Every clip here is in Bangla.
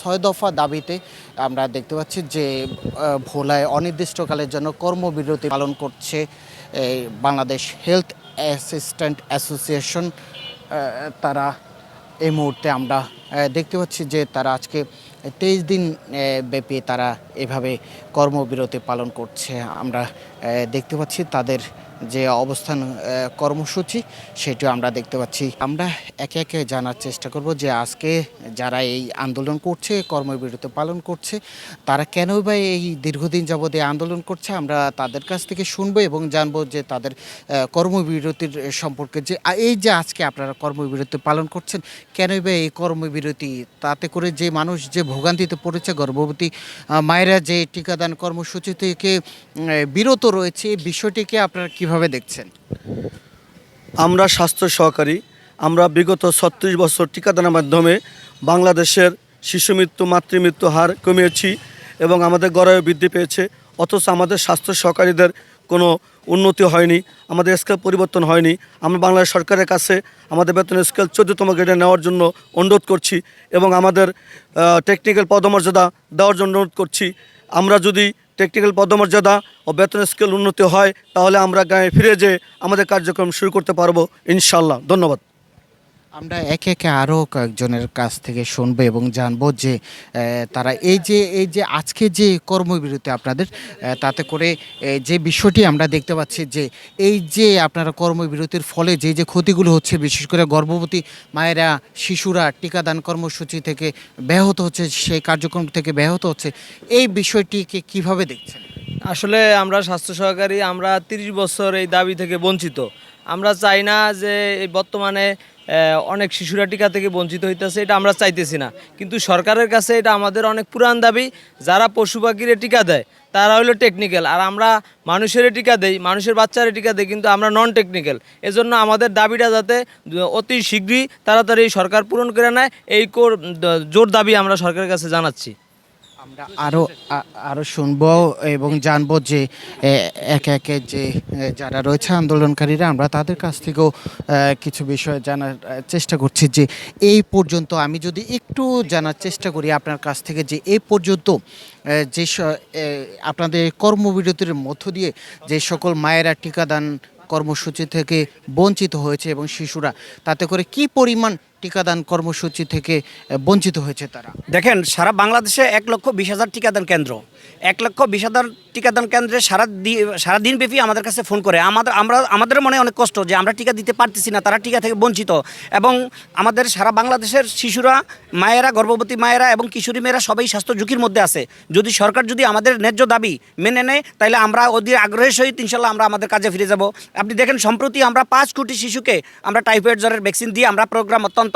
6 দফা দাবিতে আমরা দেখতে পাচ্ছি যে ভোলায় অনির্দিষ্টকালের জন্য কর্মবিরতি পালন করছে বাংলাদেশ হেলথ অ্যাসিস্ট্যান্ট অ্যাসোসিয়েশন। তারা এই মুহূর্তে আমরা দেখতে পাচ্ছি যে তারা আজকে 23 দিন ব্যাপী তারা এভাবে কর্মবিরতি পালন করছে। আমরা দেখতে পাচ্ছি তাদের যে অবস্থান কর্মসূচি সেটিও আমরা দেখতে পাচ্ছি। আমরা একে একে জানার চেষ্টা করব যে আজকে যারা এই আন্দোলন করছে, কর্মবিরতি পালন করছে, তারা কেনই বা এই দীর্ঘদিন যাবৎ এই আন্দোলন করছে। আমরা তাদের কাছ থেকে শুনবো এবং জানবো যে তাদের কর্মবিরতির সম্পর্কে, যে এই যে আজকে আপনারা কর্মবিরতি পালন করছেন, কেনই বা এই কর্মবিরতি, তাতে করে যে মানুষ যে ভোগান্তিতে পড়েছে, গর্ভবতী মায়েরা যে টিকাদান কর্মসূচি থেকে বিরত রয়েছে, এই বিষয়টিকে আপনারা কিভাবে দেখছেন? আমরা স্বাস্থ্য সহকারী, আমরা বিগত 36 বছর টিকাদানের মাধ্যমে বাংলাদেশের শিশু মৃত্যু, মাতৃমৃত্যু হার কমিয়েছি এবং আমাদের গড়ায়ু বৃদ্ধি পেয়েছে। অথচ আমাদের স্বাস্থ্য সহকারীদের কোনো উন্নতি হয়নি, আমাদের স্কেল পরিবর্তন হয়নি। আমরা বাংলাদেশ সরকারের কাছে আমাদের বেতনের স্কেল 14তম গ্রেডে নেওয়ার জন্য অনুরোধ করছি এবং আমাদের টেকনিক্যাল পদমর্যাদা দেওয়ার জন্য অনুরোধ করছি। আমরা যদি টেকনিক্যাল পদমর্যাদা ও বেতন স্কেল উন্নতি হয় তাহলে আমরা গায়ে ফিরে যেয়ে আমাদের কার্যক্রম শুরু করতে পারবো ইনশাল্লাহ। ধন্যবাদ। আমরা একে একে আরও কয়েকজনের কাছ থেকে শুনবো এবং জানবো যে তারা এই যে আজকে যে কর্মবিরতি আপনাদের, তাতে করে যে বিষয়টি আমরা দেখতে পাচ্ছি যে এই যে আপনারা কর্মবিরতির ফলে যে ক্ষতিগুলো হচ্ছে, বিশেষ করে গর্ভবতী মায়েরা, শিশুরা টিকাদান কর্মসূচি থেকে ব্যাহত হচ্ছে, সেই কার্যক্রম থেকে ব্যাহত হচ্ছে, এই বিষয়টিকে কিভাবে দেখছেন? আসলে আমরা স্বাস্থ্য সহকারী, আমরা 30 বছর এই দাবি থেকে বঞ্চিত। আমরা চাই না যে এই বর্তমানে অনেক শিশুরা টিকা থেকে বঞ্চিত হইতেছে, এটা আমরা চাইতেছি না। কিন্তু সরকারের কাছে এটা আমাদের অনেক পুরান দাবি। যারা পশু পাখিরে টিকা দেয় তারা হলো টেকনিক্যাল, আর আমরা মানুষের টিকা দেই, মানুষের বাচ্চারে টিকা দেই, কিন্তু আমরা নন টেকনিক্যাল। এজন্য আমাদের দাবিটা যাতে অতি শীঘ্রই তাড়াতাড়ি সরকার পূরণ করে নেয়, এই জোর দাবি আমরা সরকারের কাছে জানাচ্ছি। আমরা আরও শুনবো এবং জানবো যে একে একে যে যারা রয়েছে আন্দোলনকারীরা, আমরা তাদের কাছ থেকেও কিছু বিষয় জানার চেষ্টা করছি। যে এই পর্যন্ত আমি যদি একটু জানার চেষ্টা করি আপনার কাছ থেকে, যে এই পর্যন্ত যে আপনাদের কর্মবিরতির মধ্য দিয়ে যে সকল মায়েরা টিকাদান কর্মসূচি থেকে বঞ্চিত হয়েছে এবং শিশুরা, তাতে করে কি পরিমাণ টিকাদান কর্মসূচি থেকে বঞ্চিত হয়েছে তারা? দেখেন, সারা বাংলাদেশে 1,20,000 টিকাদান কেন্দ্র, 1,20,000 টিকাদান কেন্দ্রে সারা দিনব্যাপী আমাদের কাছে ফোন করে। আমাদের মনে অনেক কষ্ট যে আমরা টিকা দিতে পারতেছি না, তারা টিকা থেকে বঞ্চিত। এবং আমাদের সারা বাংলাদেশের শিশুরা, মায়েরা, গর্ভবতী মায়েরা এবং কিশোরী মেয়েরা সবাই স্বাস্থ্য ঝুঁকির মধ্যে আছে। যদি সরকার যদি আমাদের ন্যায্য দাবি মেনে নেয় তাহলে আমরা অধীর আগ্রহের সহিত ইনশাল্লাহ আমরা আমাদের কাজে ফিরে যাব। আপনি দেখেন, সম্প্রতি আমরা 5 কোটি শিশুকে আমরা টাইফয়েড জ্বরের ভ্যাকসিন দিয়ে আমরা প্রোগ্রাম অত্যন্ত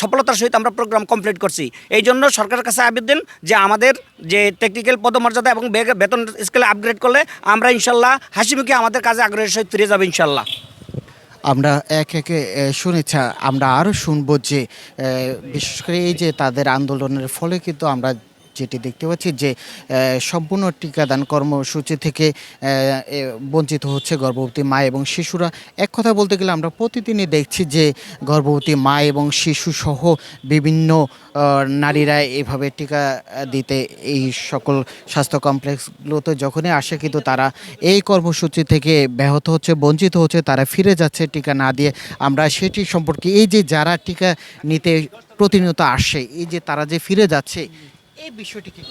সফলতার সহিত আমরা প্রোগ্রাম কমপ্লিট করছি। এই জন্য সরকারের কাছে আবেদন যে আমাদের যে টেকনিক্যাল পদমর্যাদা এবং বেতন স্কেলে আপগ্রেড করলে আমরা ইনশাল্লাহ হাসিমুখে আমাদের কাজে আগ্রহের সহিত ফিরে যাবো ইনশাল্লাহ। আমরা একে একে শুনেছি, আমরা আরও শুনবো যে বিশেষ করে এই যে তাদের আন্দোলনের ফলে কিন্তু আমরা যেটি দেখতে পাচ্ছি যে সম্পূর্ণ টিকাদান কর্মসূচি থেকে বঞ্চিত হচ্ছে গর্ভবতী মা এবং শিশুরা। এক কথা বলতে গেলে আমরা প্রতিদিনই দেখছি যে গর্ভবতী মা এবং শিশুসহ বিভিন্ন নারীরা এভাবে টিকা দিতে এই সকল স্বাস্থ্য কমপ্লেক্সগুলোতে যখনই আসে, কিন্তু তারা এই কর্মসূচি থেকে ব্যাহত হচ্ছে, বঞ্চিত হচ্ছে, তারা ফিরে যাচ্ছে টিকা না দিয়ে। আমরা সেটি সম্পর্কে, এই যে যারা টিকা নিতে প্রতিনিয়ত আসে, এই যে তারা যে ফিরে যাচ্ছে, এই বিষয়টিকে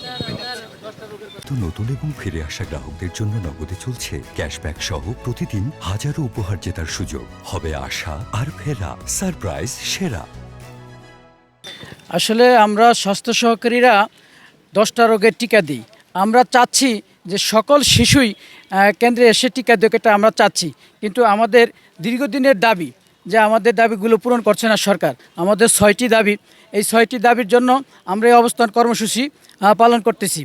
নতুন এবং ফিরে আসা গ্রাহকদের জন্য নগদে চলছে ক্যাশব্যাক সহ প্রতিদিন হাজারো উপহার জেতার সুযোগ। হবে আশা আর ফেরা, সারপ্রাইজ সেরা। আসলে আমরা স্বাস্থ্য সহকারীরা 10টা রোগের টিকা দিই। আমরা চাচ্ছি যে সকল শিশুই কেন্দ্রে এসে টিকা দেবে, এটা আমরা চাচ্ছি। কিন্তু আমাদের দীর্ঘদিনের দাবি, যে আমাদের দাবিগুলো পূরণ করছে না সরকার। আমাদের 6টি দাবি, এই 6টি দাবির জন্য আমরা এই অবস্থান কর্মসূচি পালন করতেছি।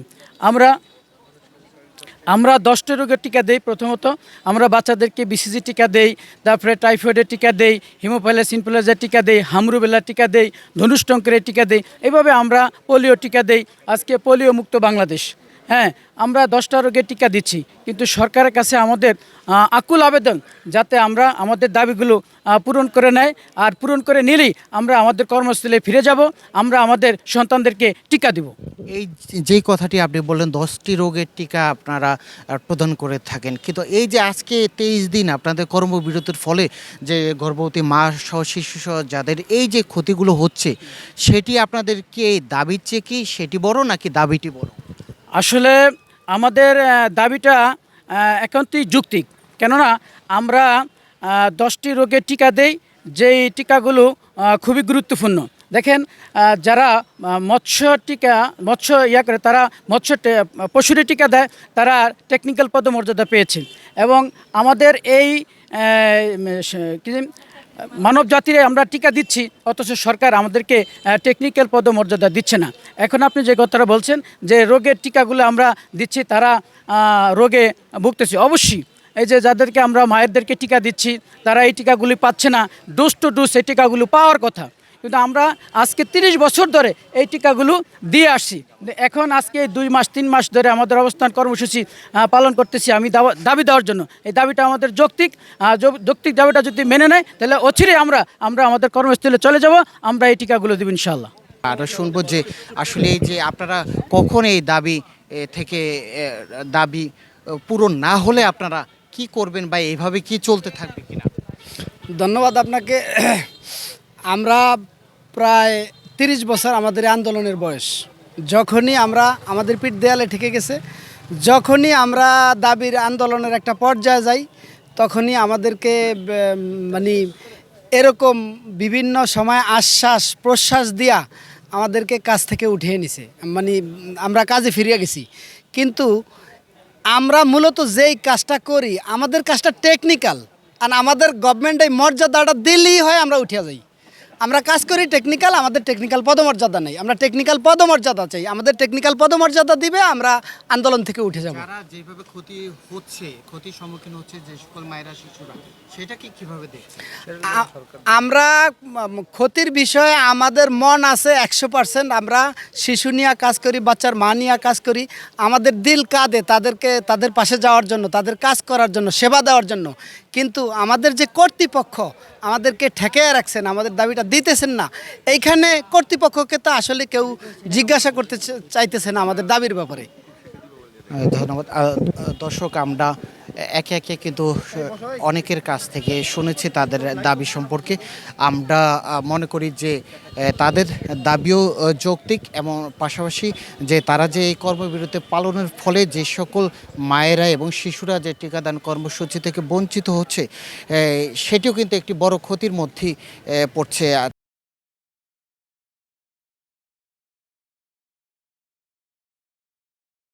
আমরা 10টা রোগের টিকা দেই। প্রথমত আমরা বাচ্চাদেরকে বিসিজি টিকা দেই, তারপরে টাইফয়েডের টিকা দেই, হিমোফাইলাস ইনফ্লুয়েঞ্জার টিকা দেই, হামরুবেলার টিকা দেই, ধনুষ্টঙ্করের টিকা দেই। এভাবে আমরা পোলিও টিকা দেই। আজকে পোলিও মুক্ত বাংলাদেশ, হ্যাঁ, আমরা 10টা রোগের টিকা দিচ্ছি, কিন্তু সরকারের কাছে আমাদের আকুল আবেদন যাতে আমরা আমাদের দাবিগুলো পূরণ করে নেয়, আর পূরণ করে নিলেই আমরা আমাদের কর্মস্থলে ফিরে যাব, আমরা আমাদের সন্তানদেরকে টিকা দিব। এই যেই কথাটি আপনি বললেন 10টি রোগের টিকা আপনারা প্রদান করে থাকেন, কিন্তু এই যে আজকে 23 দিন আপনাদের কর্মবিরতির ফলে যে গর্ভবতী মা সহ শিশু সহ যাদের এই যে ক্ষতিগুলো হচ্ছে, সেটি আপনাদেরকে দাবির চেয়ে কি সেটি বড় নাকি দাবিটি বড়? আসলে আমাদের দাবিটা একান্তই যৌক্তিক, কেননা আমরা 10টি রোগের টিকা দেই, যেই টিকাগুলো খুবই গুরুত্বপূর্ণ। দেখেন, যারা মৎস্য করে তারা পশুরি টিকা দেয়, তারা টেকনিক্যাল পদমর্যাদা পেয়েছে, এবং আমাদের এই মানব জাতিরে আমরা টিকা দিচ্ছি, অথচ সরকার আমাদেরকে টেকনিক্যাল পদমর্যাদা দিচ্ছে না। এখন আপনি যে কথাটা বলছেন যে রোগের টিকাগুলো আমরা দিচ্ছি, তারা রোগে ভুগতেছে, অবশ্যই এই যে যাদেরকে আমরা মায়েরদেরকে টিকা দিচ্ছি তারা এই টিকাগুলি পাচ্ছে না, ডোজ টু ডোজ এই টিকাগুলো পাওয়ার কথা, কিন্তু আমরা আজকে 30 বছর ধরে এই টিকাগুলো দিয়ে আসছি। এখন আজকে 2 মাস 3 মাস ধরে আমাদের অবস্থান কর্মসূচি পালন করতেছি আমি দাবি দেওয়ার জন্য। এই দাবিটা আমাদের যৌক্তিক, যৌক্তিক দাবিটা যদি মেনে নেয় তাহলে অচিরেই আমরা আমাদের কর্মস্থলে চলে যাব, আমরা এই টিকাগুলো দেব ইনশাআল্লাহ। আর শুনবো যে আসলে এই যে আপনারা কখন এই দাবি থেকে দাবি পূরণ না হলে আপনারা কি করবেন, বা এইভাবে কি চলতে থাকবে কিনা? ধন্যবাদ আপনাকে। আমরা প্রায় 30 বছর আমাদের আন্দোলনের বয়স। যখনই আমরা আমাদের পিঠ দেয়ালে ঠেকে গেছে, যখনই আমরা দাবির আন্দোলনের একটা পর্যায়ে যাই, তখনই আমাদেরকে মানে এরকম বিভিন্ন সময় আশ্বাস প্রশ্বাস দিয়া আমাদেরকে কাজ থেকে উঠিয়ে নিছে, মানে আমরা কাজে ফিরিয়ে গেছি। কিন্তু আমরা মূলত যেই কাজটা করি, আমাদের কাজটা টেকনিক্যাল, আর আমাদের গভর্নমেন্ট এই মর্যাদাটা দিলেই হয় আমরা উঠে যাই। আমরা কাজ করি টেকনিক্যাল, আমাদের টেকনিক্যাল পদমর্যাদা নেই, আমরা টেকনিক্যাল পদমর্যাদা চাই, আমাদের টেকনিক্যাল পদমর্যাদা দিবে, আমরা আন্দোলন থেকে উঠে যাব। যারা যেভাবে ক্ষতির সম্মুখীন হচ্ছে যে সকল মায়েরা শিশুরা, সেটাকে কিভাবে দেখছে? আমরা ক্ষতির বিষয়ে আমাদের মন আছে 100%। আমরা শিশু নিয়ে কাজ করি, বাচ্চার মা নিয়ে কাজ করি, আমাদের দিল কাঁদে তাদের পাশে যাওয়ার জন্য, তাদের কাজ করার জন্য, সেবা দেওয়ার জন্য। কিন্তু আমাদের যে কর্তৃপক্ষ আমাদেরকে ঠেকিয়ে রাখছেন, আমাদের দাবিটা দিতেছেন না, এইখানে কর্তৃপক্ষকে তো আসলে কেউ জিজ্ঞাসা করতে চাইতেছে না আমাদের দাবির ব্যাপারে। ধন্যবাদ। দর্শক, আমরা একে একে কিন্তু অনেকের কাছ থেকে শুনেছি তাদের দাবি সম্পর্কে। আমরা মনে করি যে তাদের দাবিও যৌক্তিক, এবং পাশাপাশি যে তারা যে এই কর্মবিরতি পালনের ফলে যে সকল মায়েরা এবং শিশুরা যে টিকাদান কর্মসূচি থেকে বঞ্চিত হচ্ছে, সেটিও কিন্তু একটি বড় ক্ষতির মধ্যেই পড়ছে।